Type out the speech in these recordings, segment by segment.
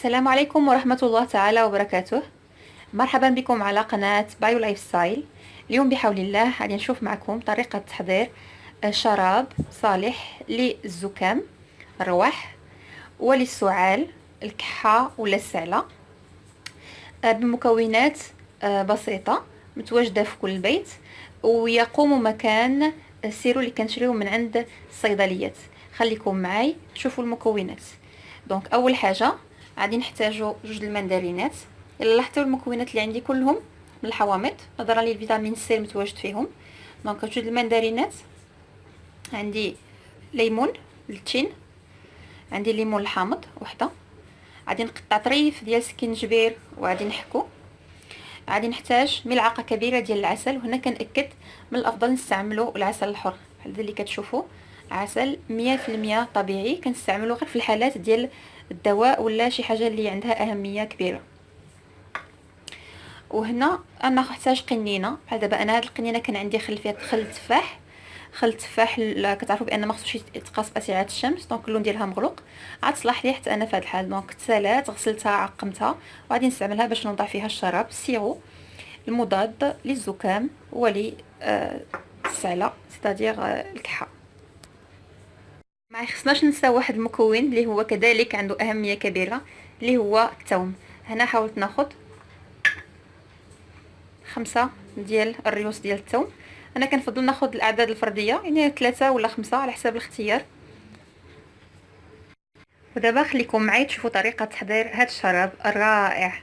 السلام عليكم ورحمة الله تعالى وبركاته. مرحبا بكم على قناة بايو لايف ستايل. اليوم بحول الله غادي نشوف معكم طريقة تحضير شراب صالح للزكام، الروح وللسعال، الكحة ولا السعلة، بمكونات بسيطة متواجدة في كل بيت، ويقوم مكان السيرو اللي كنشريوه من عند الصيدليات. خليكم معاي شوفوا المكونات. دونك اول حاجه غادي نحتاجو جوج المندرينات. الا لاحظتوا المكونات اللي عندي كلهم من الحوامض نظرا للفيتامين سي المتواجد فيهم. دونك جوج المندرينات، عندي ليمون التين، عندي ليمون الحامض وحده، غادي نقطع طريف ديال سكينجبير وغادي نحكو. غادي نحتاج ملعقه كبيره ديال العسل، وهنا كنأكد من الافضل نستعملوا العسل الحر بحال اللي كتشوفوا، عسل 100% طبيعي، كنستعملو غير في الحالات ديال الدواء ولا شي حاجه اللي عندها اهميه كبيره. وهنا انا نحتاج قنينه بحال دابا انا هاد القنينه كان عندي خل فيها خل التفاح. خل التفاح كتعرفوا بان ما خصوش يتقاس باشعه الشمس، دونك اللون ديالها مغلق، عاد تصلح لي حتى انا في هاد الحال. دونك تسالات، غسلتها، عقمتها، وغادي نستعملها باش نوضع فيها الشراب السيرو المضاد للزكام وللسعلة سيتادير الكحة. ما خصناش ننسى واحد المكون اللي هو كذلك عنده أهمية كبيرة، اللي هو الثوم. هنا حاولت ناخد 5 ديال الريوس ديال الثوم. انا كنفضل ناخد الاعداد الفرديه، يعني 3 ولا 5 على حسب الاختيار. ودابا خليكم معايا تشوفوا طريقه تحضير هذا الشراب الرائع.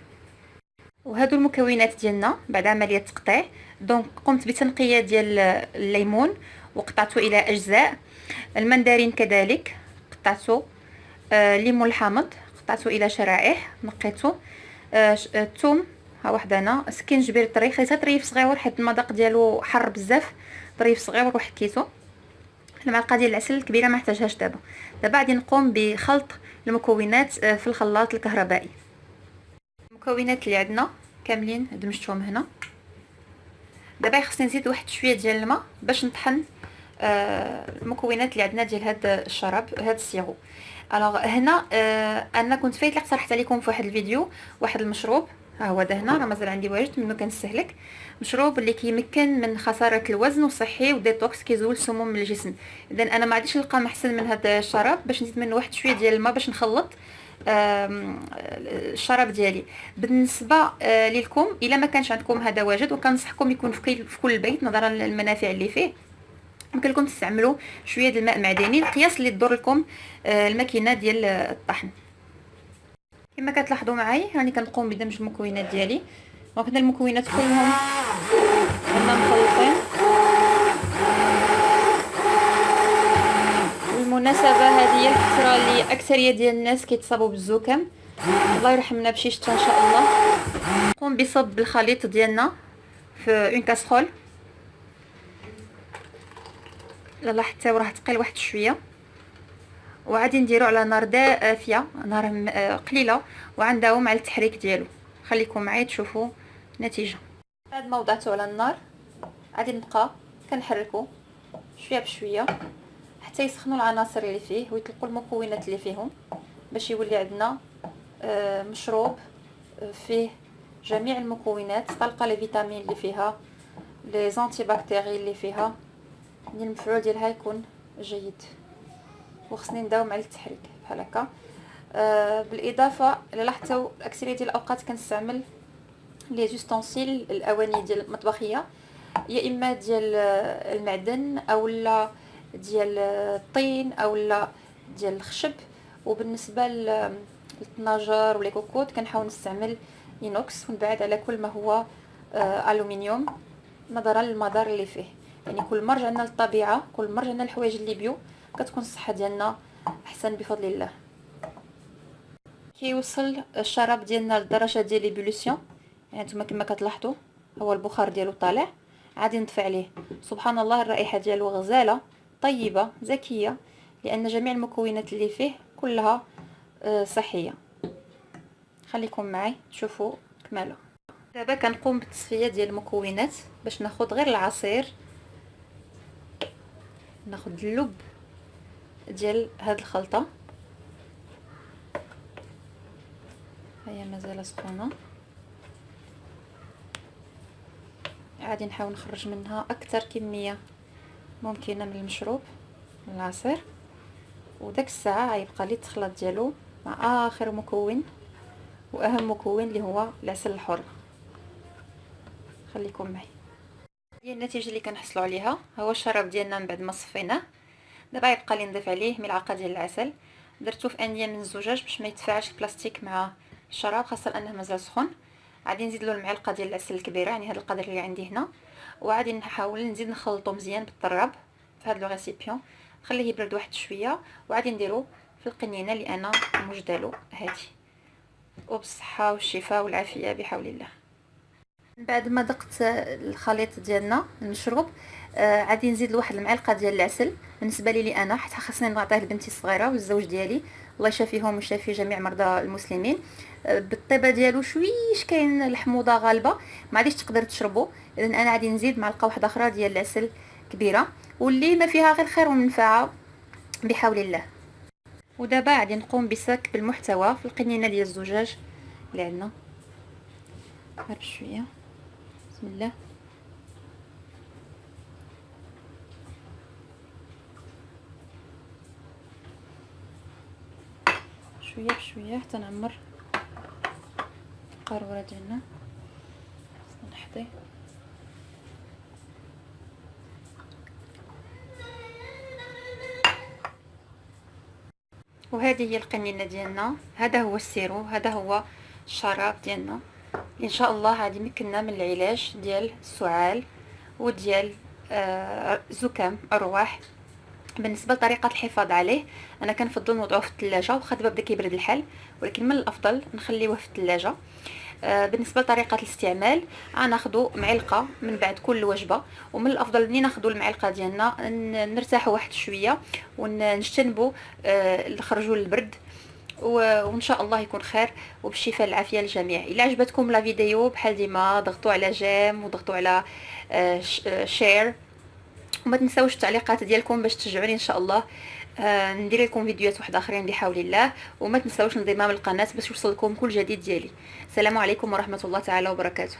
وهادو المكونات ديالنا بعد عمليه تقطيع. دونك قمت بتنقيه ديال الليمون وقطعته الى اجزاء، المندرين كذلك قطعته، الليمون الحامض قطعته الى شرائح نقيته، الثوم ها واحد، انا سكينجبير طريف، خليتها طريف صغيور حيت المذاق ديالو حر بزاف، طريف صغيور وحكيته. المعلقه ديال العسل الكبيره ما احتاجهاش. دابا غادي نقوم بخلط المكونات في الخلاط الكهربائي. المكونات اللي عندنا كاملين دمجتهم هنا. دابا خصني نزيد واحد شويه ديال الماء باش نطحن المكونات اللي عندنا ديال هذا الشراب، هذا السيرو. الوغ هنا انا كنت فايت اقترحت عليكم في واحد الفيديو واحد المشروب، ها هو ده هنا راه مازال عندي واجد منه كنستهلك. مشروب اللي كيمكن من خساره الوزن وصحي وديتوكس، كيزول سموم من الجسم. اذا انا ما عادش نلقى محسن من هذا الشراب باش نزيد منه واحد شويه ديال الماء باش نخلط الشراب ديالي. بالنسبه لكم الا ما كانش عندكم هذا واجد، وكنصحكم يكون في كل بيت نظرا للمنافع اللي فيه، يمكن لكم تستعملوا شويه د الماء معدني، القياس اللي تضر لكم الماكينه ديال الطحن. كما كتلاحظوا معايا راني كنقوم بدمج المكونات ديالي، وكنا المكونات كلهم كنا مخلطين. بالمناسبه هذه هي الفتره اللي اكثريه ديال الناس كيتصابوا بالزكام، الله يرحمنا بشي شتا ان شاء الله. نقوم بصب الخليط ديالنا في اون كاسرول. لاحظتوا راه ثقيل واحد شويه، وغادي نديرو على نار دافيه، نار قليله، وغنداوم مع التحريك ديالو. خليكم معايا تشوفوا النتيجه. بعد ما وضعته على النار غادي نبقى كنحركو شويه بشويه حتى يسخنوا العناصر اللي فيه ويطلقوا المكونات اللي فيهم، باش يولي عندنا مشروب فيه جميع المكونات، طلقه لي فيتامين اللي فيها، لي زانتي باكتيري اللي فيها، المفعول ديالها يكون جيد. وخصني نداوم على التحريك بحال هكا. بالاضافه الا لاحظتوا اكثريه ديال الاوقات كنستعمل لي زوستونسيل، الاواني ديال المطبخيه، يا اما ديال المعدن اولا ديال الطين اولا ديال الخشب. وبالنسبه للطناجر ولي كوكوط كنحاول نستعمل اينوكس ونبعد على كل ما هو الومنيوم نظرا للمضار اللي فيه. يعني كل ما رجعنا للطبيعه، كل ما رجعنا للحوايج اللي بيو، كتكون الصحه ديالنا احسن بفضل الله. كيوصل الشراب ديالنا للدرجه ديال ليبوليسيون، يعني نتوما كما كتلاحظوا هو البخار ديالو طالع، عادي نطفي عليه. سبحان الله الرائحه ديالو غزاله طيبه زكيه، لان جميع المكونات اللي فيه كلها صحيه. خليكم معي تشوفوا كماله. دابا كنقوم بالتصفيه ديال المكونات باش ناخذ غير العصير، ناخذ اللب ديال هاد الخلطه. هيا مازال سخونه. غادي نحاول نخرج منها اكثر كميه ممكنه من المشروب، من العصير. وداك الساعه غيبقى لي التخلط ديالو مع اخر مكون واهم مكون اللي هو العسل الحر. خليكم معي. هي النتيجه اللي كنحصلوا عليها، هو الشراب ديالنا من بعد ما صفيناه. دابا يبقى لي نضيف عليه ملعقه ديال العسل. درتو في انيه من الزجاج باش ما يتفاعلش البلاستيك مع الشراب، خاصه انه مازال سخون. غادي نزيد له المعلقه ديال العسل الكبيره، يعني هذا القدر اللي عندي هنا. وغادي نحاول نزيد نخلطو مزيان بالطراب في هذا لو ريسيبيون. نخليه يبرد واحد شويه وغادي نديرو في القنينه اللي انا موجده هذه. وبالصحه والشفاء والعافيه بحول الله. من بعد ما دقت الخليط ديالنا المشروب، غادي نزيد له واحد المعلقه ديال العسل. بالنسبه لي انا، حيت خاصني نعطيه لبنتي الصغيره والزوج ديالي، الله يشافيهم ويشافي جميع مرضى المسلمين. بالطيبه ديالو شويش كاين الحموضه غالبه، ما غاديش تقدر تشربوا. اذا انا غادي نزيد معلقه واحده اخرى ديال العسل كبيره، واللي ما فيها غير خير ومنفعه بحول الله. ودابا غادي نقوم بسك بالمحتوى في القنينه ديال الزجاج اللي عندنا. غير بشويه، بسم الله. شويه بشويه حتى نعمر القاروره ديالنا. نحطي وهذه هي القنينه ديالنا. هذا هو السيرو، هذا هو الشراب ديالنا ان شاء الله غادي يمكننا من العلاج ديال السعال وديال زكام الرواح. بالنسبه لطريقه الحفاظ عليه، انا كنفضل نوضعوه في الثلاجه، واخا دابا بدا كيبرد الحال، ولكن من الافضل نخليوه في الثلاجه. بالنسبه لطريقه الاستعمال، غناخذوا معلقه من بعد كل وجبه، ومن الافضل ملي ناخذوا المعلقه ديالنا نرتاحوا واحد شويه ونجتنبوا نخرجوا للبرد. وان شاء الله يكون خير وبالشفاء العافيه للجميع. الا عجبتكم لا فيديو بحال ديما ضغطوا على جيم وضغطوا على شير، وما تنساوش التعليقات ديالكم باش تشجعوني ان شاء الله ندير لكم فيديوهات واحده اخرين بحول الله. وما تنساوش الانضمام للقناه باش يوصلكم كل جديد ديالي. السلام عليكم ورحمه الله تعالى وبركاته.